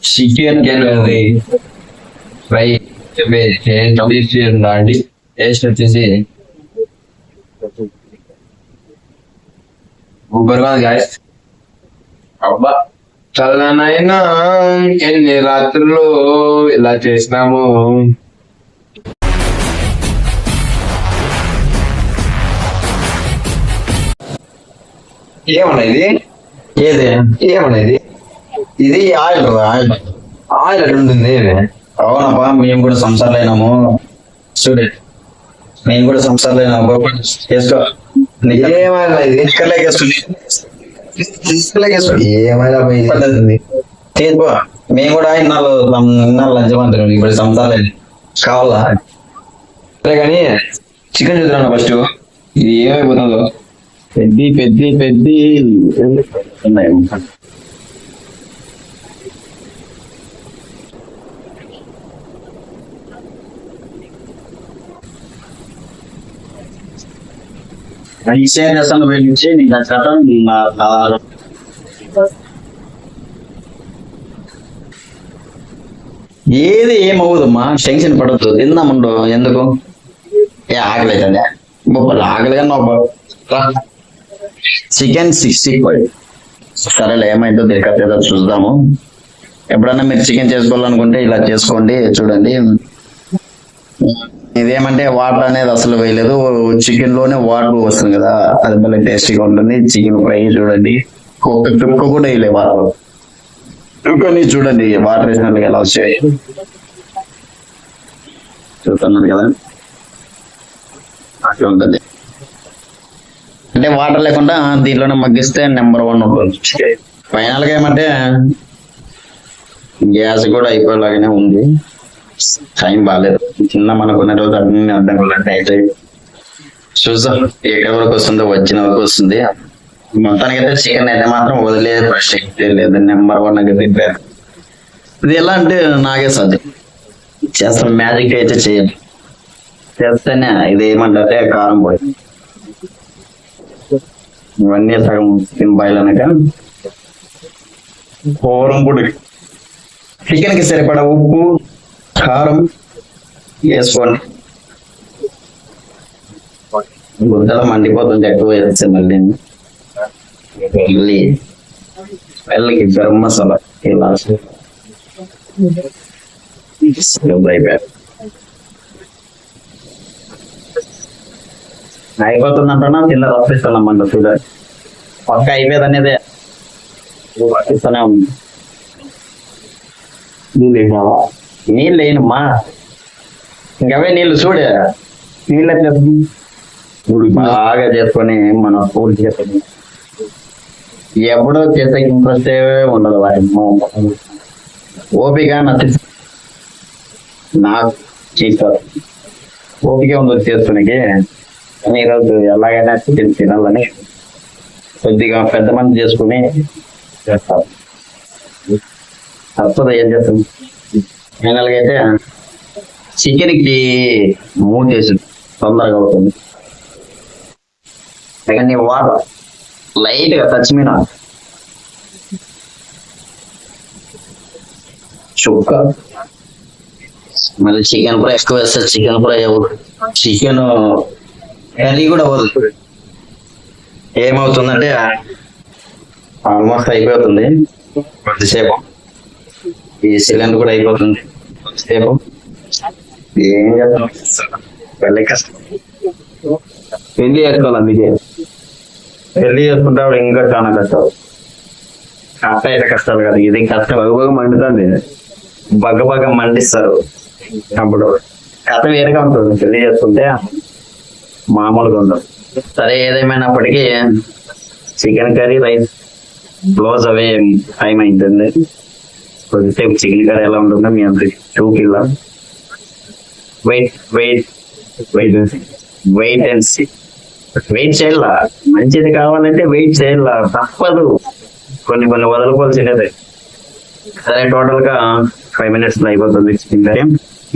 Chicken fry అండి. Taste వచ్చేసి సూపర్గా గాయస్. అబ్బా చల్లనైనా ఎన్ని రాత్రులు ఇలా చేసినాము. ఏమన్నా ఇది? ఏది ఏమన్నా ఇది? ఇది ఆయిల్ ఆయిల్ ఆయిల్ అట్లా ఉంటుంది. అవునబ్బా, మేము కూడా సంసారాలు అయినాము. చూడే, మేము కూడా సంసారాలు అయినాము. వేసుకో. ఏమైనా ఇది ఏమైనా తీసుకో. మేము కూడా ఇన్నాళ్ళు లంచం అంటారు. ఇప్పుడు సంసారాలు కావాలా? సరే కానీ చికెన్ చూద్దాం ఫస్ట్. ఇది ఏమైపోతుందో. పెద్ద ఉన్నాయి. ఈ షేర్ చేస్తాను వెళ్ళించి నీకు నచ్చటం ఏది ఏమవుదమ్మా, టెన్షన్ పడద్దు. తిందాముండు. ఎందుకు ఆకలి అవుతుంది? బొబ్బలు ఆకలి కన్నా చికెన్ 65. సరేలే, ఏమైందో దొరకలేదో చూద్దాము. ఎప్పుడన్నా మీరు చికెన్ చేసుకోవాలనుకుంటే ఇలా చేసుకోండి. చూడండి, ఇదేమంటే వాటర్ అనేది అసలు వేయలేదు. చికెన్ లోనే వాటర్ వస్తుంది కదా, అది భలే టేస్టీగా ఉంటుంది. చికెన్ ఫ్రై చూడండి, ఒక్క చుక్క కూడా వేయలే వాటర్. కానీ చూడండి వాటర్ వేసినట్టు ఎలా వచ్చాయి చూస్తున్నారు కదా, అట్లా ఉంటుంది. అంటే వాటర్ లేకుండా దీంట్లోనే మగ్గిస్తే నెంబర్ 1 ఉంటుంది. ఫైనల్ గా ఏమంటే గ్యాస్ కూడా అయిపోయేలాగానే ఉంది. టైం బాగాలేదు. చిన్న మనకున్న రోజు అన్ని అర్థం అయితే చూద్దాం ఎక్కడి వరకు వస్తుందో. వచ్చిన వరకు వస్తుంది. మొత్తానికి అయితే చికెన్ అయితే మాత్రం వదిలే ప్రశ్న లేదు. నెంబర్ 1 అయితే ఇది ఎలా అంటే నాకే సాధ్యం. చేస్తాం, మ్యాజిక్ అయితే చేయాలి. చేస్తేనే ఇది ఏమంటే కారం పొడి ఇవన్నీ సగం చికెన్ బాయిల్ అనక కారం పొడి, చికెన్ కి సరిపడా ఉప్పు కారం వేసుకోండి. గుద్దల మండిపోతుంది ఎక్కువ వేస్తే. మళ్ళీ వెళ్ళకి గరం మసాలా ఇలా అయిపోతుందంటున్నా కింద రప్పిస్తున్నామంట. చూడాలి పక్క అయిపోయేది అనేది రప్పిస్తూనే ఉంది. నీళ్ళు వేయనమ్మా, ఇంకవే నీళ్ళు చూడే. నీళ్ళు బాగా చేసుకొని మనం పూర్తి చేసుకొని ఎప్పుడో చేసే ఇంట్రెస్ట్ ఉండదు. వాటి ఓపిక నాకు చేస్తారు. ఓపిక ఉండదు చేసుకునేకి. కానీ ఈరోజు ఎలాగైనా చికెన్ తినాలని కొద్దిగా పెద్ద మంది చేసుకుని చేస్తారు. తప్పదు, ఏం చేస్తాం. ఫైనల్గా అయితే చికెన్ కి మూటేసి తొందరగా అవుతుంది. కానీ వాటర్ లైట్ గా టచ్ మీద చుక్క. మళ్ళీ చికెన్ ఫ్రై ఎక్కువ వేస్తే చికెన్ ఫ్రై అవ్వదు, చికెన్ కర్రీ కూడా అవ్వదు. ఏమవుతుందంటే ఆల్మోస్ట్ అయిపోతుంది. కొద్దిసేపు ఈ సిలిండర్ కూడా అయిపోతుంది. కొద్దిసేపు ఏం చేస్తాం, వెళ్ళి కష్టం. పెళ్లి చేసుకోవాలి. అందుకే పెళ్లి చేసుకుంటే ఇంకా చాలా కష్టాలు. అయితే కష్టాలు కాదు, ఇది కష్టం. బగ్గ మండుతుంది, బగ్గ మండిస్తారు. అప్పుడు కథ వేరుగా ఉంటుంది. పెళ్లి చేసుకుంటే మామూలుగా ఉండదు. సరే, ఏదేమైనప్పటికీ చికెన్ కర్రీ రైస్ క్లోజ్ అవే టైం అవుతుంది. కొద్దిసేపు చికెన్ కర్రీ ఎలా ఉంటుందో మీ అందరికి చూపిల్లా. Wait and see. వెయిట్ చేయాలా, మంచిది కావాలంటే వెయిట్ చేయాలా, తప్పదు. కొన్ని వదులుకోవాల్సినదే. సరే, టోటల్ గా 5 minutes అయిపోతుంది చికెన్ కర్రీ.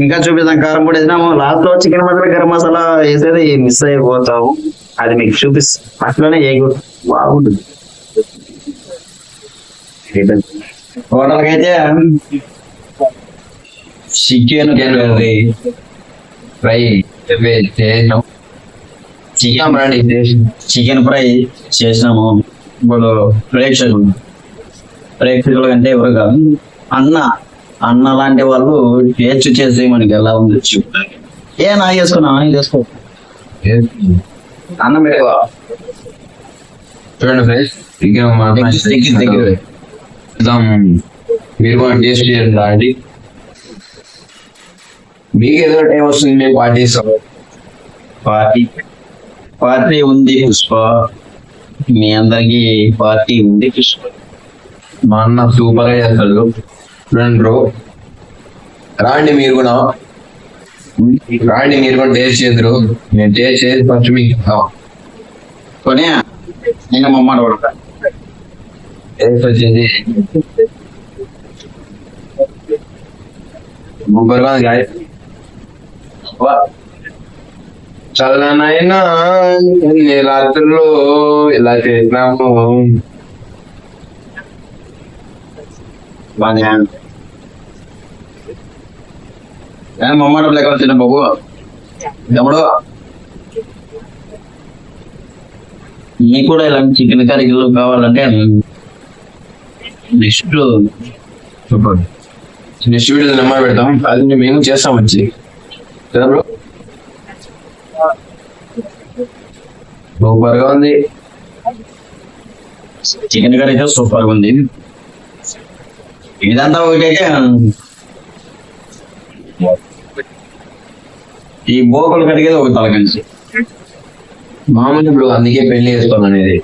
ఇంకా చూపిస్తాం. కారం పొడి వేసినాము. లాస్ట్ లో చికెన్ మసాలా గరం మసాలా వేసేది మిస్ అయిపోతాము. అది మీకు చూపిస్తాం. అట్లనే బాగుంటుంది. హోటల్కి అయితే చికెన్ కర్రీ ఫ్రై చేసినాం. చికెన్ ఫ్రై చేసినాము. ఇప్పుడు ప్రేక్షకులు అంటే ఎవరు కాదు, అన్న లాంటి వాళ్ళు టేస్ట్ చేసి మనకి ఎలా ఉంది నా చేసుకున్నా చేసుకో అన్నం ఎక్కువ చూడండి ఫ్రెండ్స్, మీరు కూడా టేస్ట్ చేయండి అండి. మీకు ఏదో టైం వస్తుంది, మేము పార్టీస్తాం. పార్టీ ఉంది పుష్ప, మీ అందరికి పార్టీ ఉంది పుష్ప. మా అన్న సూపర్ గా చేస్తాడు. చూడండి బ్రో, రాండి మీరు కూడా టేస్ట్ చేద్దరు. నేను టేస్ట్ చేసి ఫస్ట్ మీకు కొని నేను మమ్మాట పడతా టేస్ట్ వచ్చేది సూపర్ గా ఉంది. చల్లనైనా ఎన్ని రాత్రుల్లో ఇలా చేసినాము. మమ్మాట లేక వచ్చిన బాబు ఎప్పుడు మీకు కూడా ఇలాంటి చికెన్ కర్రీలు కావాలంటే నెక్స్ట్ వీడియో నెంబర్ పెడతాం, అది మేము చేస్తాం వచ్చి కదా బ్రో. సూపర్ గా ఉంది చికెన్ కర్రీ అయితే సూపర్ గా ఉంది. ఇదంతా ఒకటైతే ఈ బోకలు కడిగేది ఒక తలకంచి మామూలు. ఇప్పుడు అందుకే పెళ్లి చేసుకోవాలి అనేది,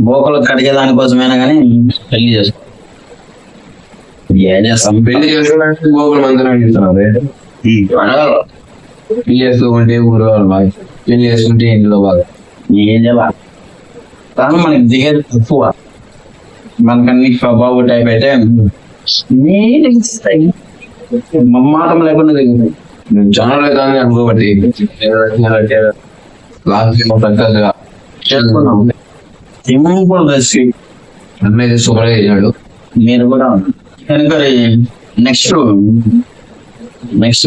బోకలు కడిగే దానికోసమైనా కానీ పెళ్లి చేసుకో. ఏం చేస్తాం, పెళ్లి చేసుకోవడానికి గోకుల మందిరం అడుగుతున్నారు. పెళ్లి చేసుకోకుంటే ఊరు వాళ్ళు బాగా, పెళ్లి చేసుకుంటే ఇంట్లో బాగా. ఏం చేయాలి కానీ మనకి దిగేది తక్కువ. మనకన్నీ బాబు టైప్ అయితే మాటం లేకుండా దిగుతాయి. చాలా అవుతుంది అనుకోబట్టి చేసుకున్నాం. సింపుల్ రెసిపీ అన్నైతే సూపర్ గా చేశాడు. మీరు కూడా నెక్స్ట్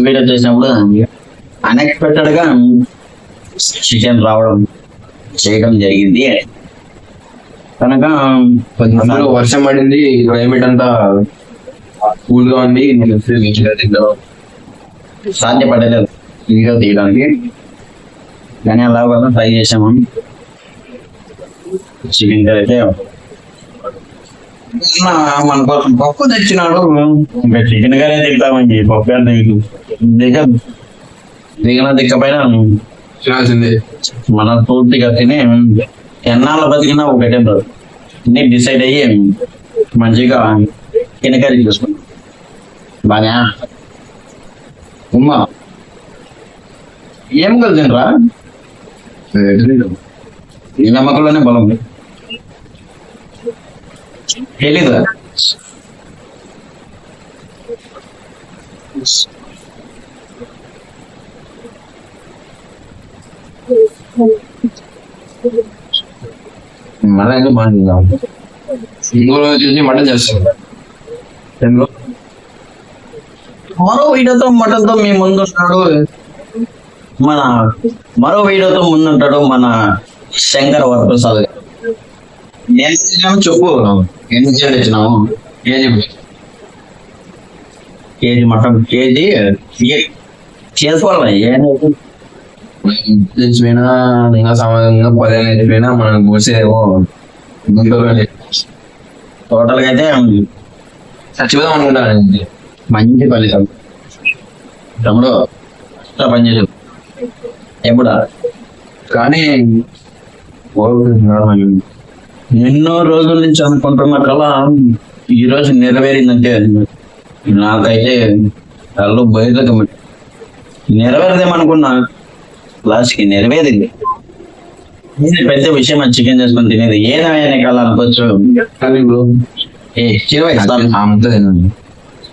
వీడియో చేసినప్పుడు అన్ఎక్స్పెక్టెడ్ గా చికెన్ చేయడం జరిగింది కనుక అందులో వర్షం పడింది, క్లైమేట్ అంతా కూల్ గా ఉంది, సాధ్యపడలేదు వీడియో తీయడానికి. కానీ అలా వల్ల ట్రై చేసాము. చికెన్ కర్రీ అయితే మన కోసం పప్పు తెచ్చినాడు. ఇంకా చికెన్ కర్రీ తింటామని పప్పు దిగిన దిక్కపైన తినాల్సిందే. మన పూర్తిగా తిని ఎన్నాళ్ళ బతికినా ఒకటే అన్ని డిసైడ్ అయ్యి మంచిగా చికెన్ కర్రీ చూసుకున్నాం. బాగా ఉమ్మా ఏం కలిసిండ్రా, ఈ నమ్మకంలోనే బలం తెలీదా? మటన్ అయితే బాగుంటుంది. ఇంకో రోజు వచ్చేసి మటన్ చేస్తాం. మరో వీడియోతో మటన్తో మీ ముందుంటాడు మన శంకర్ వరప్రసాద్. చెప్పు ఎన్ని తెచ్చినాము? కేజీ మటన్, కేజీ చేసుకోవాలి. తెచ్చిపోయినా ఇంకా సమాధానంగా 15 తెచ్చిపోయినా మనం కోసేమో టోటల్ గా అయితే చచ్చిపోదాం అనుకుంటాను. మంచి ఫలితం తమ్ముడు, పనిచేయదు ఎప్పుడా. కానీ ఎన్నో రోజుల నుంచి అనుకుంటున్న కళ ఈ రోజు నెరవేరిందంటే నాకైతే కళ్ళు బయటకు నెరవేరదేమనుకున్నా, లాస్ట్కి నెరవేరింది. ఇది పెద్ద విషయం. చికెన్ చేసుకొని తినేది ఏదైనా కళ అనుకోవచ్చు.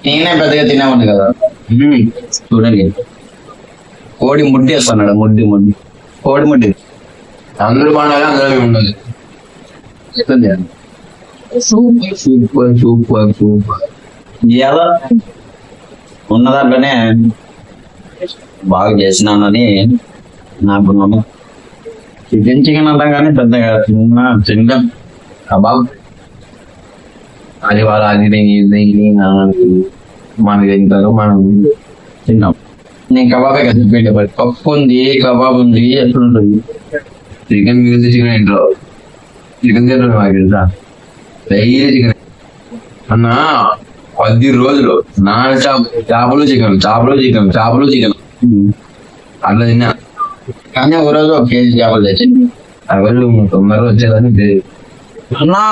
నేనే పెద్దగా తినేవాడిని కదా. చూడండి, కోడి ముడ్డి వేస్తున్నాడు. కోడి ముడ్డి అందరూ బాగా, అందరూ ఉండాలి. Super super super super. ఇవాళ ఉన్న దాంట్లోనే బాగా చేసినానని నాకు నమ్మకం. చికెన్ అంటాం కానీ పెద్దగా తింటాం కబాబ్ అది వాళ్ళు అది మనకి తింటారు మనం తిన్నాం. నేను కబాబే కదా పెట్టే పప్పు ఉంది, కబాబ్ ఉంది, ఎట్లుంటుంది? చికెన్ మిగిలితే చికెన్ ఇంట్లో చికెన్ తింటారు మాకు తెలుసా డైలీ చికెన్ అన్న 10 రోజులు నా చేపలు చికెన్ చేపలు చికెన్ చేపలు చికెన్ అట్లా తిన్నా. కానీ ఒక రోజు 1 కేజీ చేపలు తెచ్చి ఎవరు తొందరగా వచ్చేదని అన్నా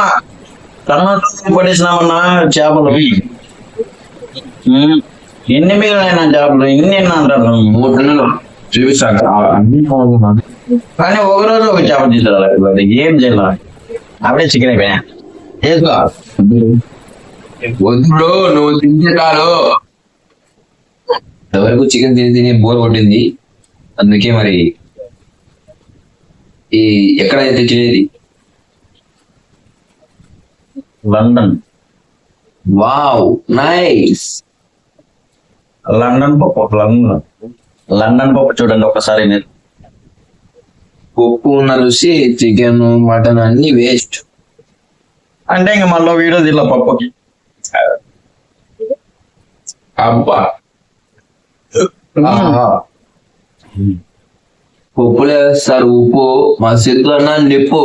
కర్ణాటక పడేసినామన్నా చేపలు. ఎన్ని మిగిలిన చేపలు ఇన్ని అంటారు. 3 నెలలు చూపిస్తాను అన్ని కానీ ఒక రోజు ఒక చేప తీసుకురాలి, ఏం చేయాలి? అప్పుడే చికెన్ అయిపోయా చేసుకో. వద్దు నువ్వు తింటే చాలు. ఎవరికి చికెన్ తిని తిని బోర్ కొట్టింది, అందుకే మరి ఈ ఎక్కడ తెచ్చినది లండన్. Wow nice. లండన్ పప్పు లండన్ పప్పు చూడండి ఒకసారి. నేను ఉప్పు ఉన్న రుచి చికెన్ మటన్ అన్ని వేస్ట్. అంటే ఇంక మళ్ళీ వీడియో దీనిలో పప్పుకి అబ్బా ఉప్పులే సార్ ఉప్పు మా చేతిలో నిప్పు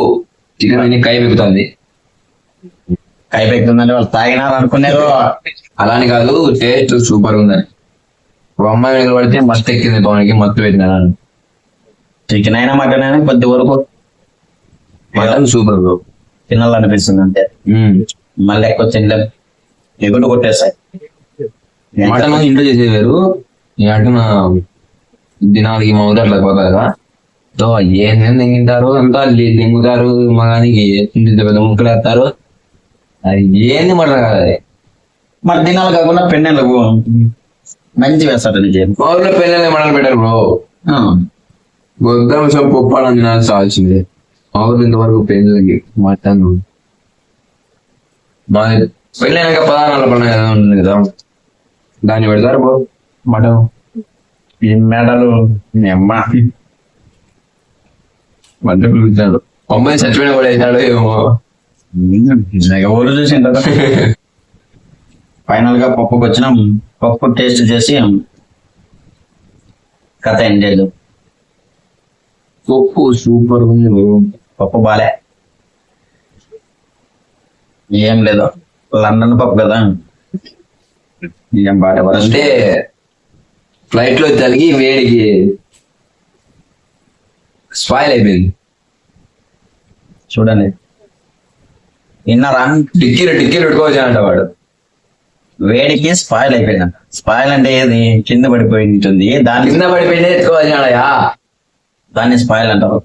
చికెన్ అన్ని కై పెరుగుతుంది. కైపెక్తుందంటే వాళ్ళు తాగినారు అనుకునేది. అలాని కాదు టేస్ట్ సూపర్ ఉందని. ఒక అమ్మాయి నిలబడితే మస్తు ఎక్కింది పవన్కి మత్తు పెట్టినాను. చికెన్ అయినా మటన్ అయినా కొద్ది వరకు మటన్ సూపర్ బ్రో తినాలనిపిస్తుంది అంతే. మళ్ళీ ఎక్కువ తినలేం, ఎగుడు కొట్టేస్తాయి. మటన్ ఇంట్లో చేసేవారు అంటే దినాలకి మా ఊరు అట్లా పోతారు కదా, సో ఏం తింటారు అంతా దింగుతారు మగానికి ఇంత పెద్ద ముక్కలు వేస్తారు. అది ఏంది మటన్ కాదు, అది మరి దినాలు కాకుండా పెన్నెలకు మంచి వేస్తాడు. మా ఊర్లో పెళ్ళి మటన్ పెట్టారు బ్రో. గొద్దం పొప్పాలని తినాల్సి కావాల్సిందే. మా ఊర్లో ఇంతవరకు పెళ్ళి మటన్ మా పెళ్ళైనాక 16 పండుగ ఏదో ఉంటుంది కదా, దాన్ని పెడతారు బ్రో మటన్. ఈ మెడలు అమ్మ మధ్య పిలుస్తాడు అమ్మాయి చచ్చిపోయిన కూడా అవుతాడు ఏమో. ఎవరు చూసింటారు. ఫైనల్ గా పప్పుకి వచ్చినాం. పప్పు టేస్ట్ చేసి కథ ఏం లేదు. పప్పు సూపర్ ఉంది బ్రో. పప్పు బాలే, ఏం లేదు. లండన్ పప్పు కదా, ఏం బాగా అంటే ఫ్లైట్ లో తలిగి వేడికి స్పాయిల్ అయిపోయింది. చూడండి విన్నారా? టిక్కీలు పెట్టుకోవచ్చు అంట వాడు. వేడికి స్పాయిల్ అయిపోయిందంట. స్పాయిల్ అంటే ఏది? కింద పడిపోయి ఉంటుంది, దాని కింద పడిపోయింది ఎత్తుకోవచ్చు. దాన్ని స్పాయిల్ అంటారు.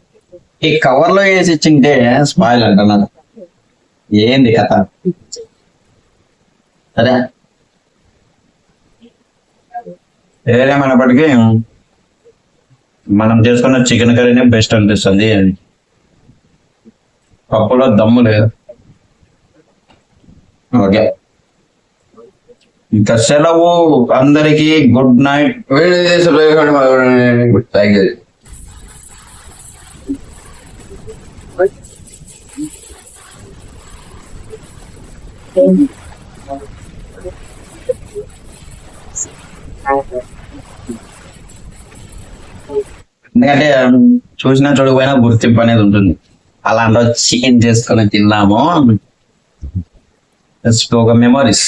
ఈ కవర్ లో వేసి ఇచ్చింటే స్పాయిల్ అంటున్నారు. ఏంది కథ? సరే ఏదేమైనప్పటికీ మనం చేసుకున్న చికెన్ కర్రీనే బెస్ట్ అనిపిస్తుంది. పప్పులో దమ్ము లేదు. ఓకే, ఇంకా సెలవు. అందరికి గుడ్ నైట్. ఎందుకంటే చూసినా చూడకపోయినా గుర్తింపు అనేది ఉంటుంది. అలాంటి చికెన్ చేసుకొని తిన్నాము, ఒక మెమరీస్.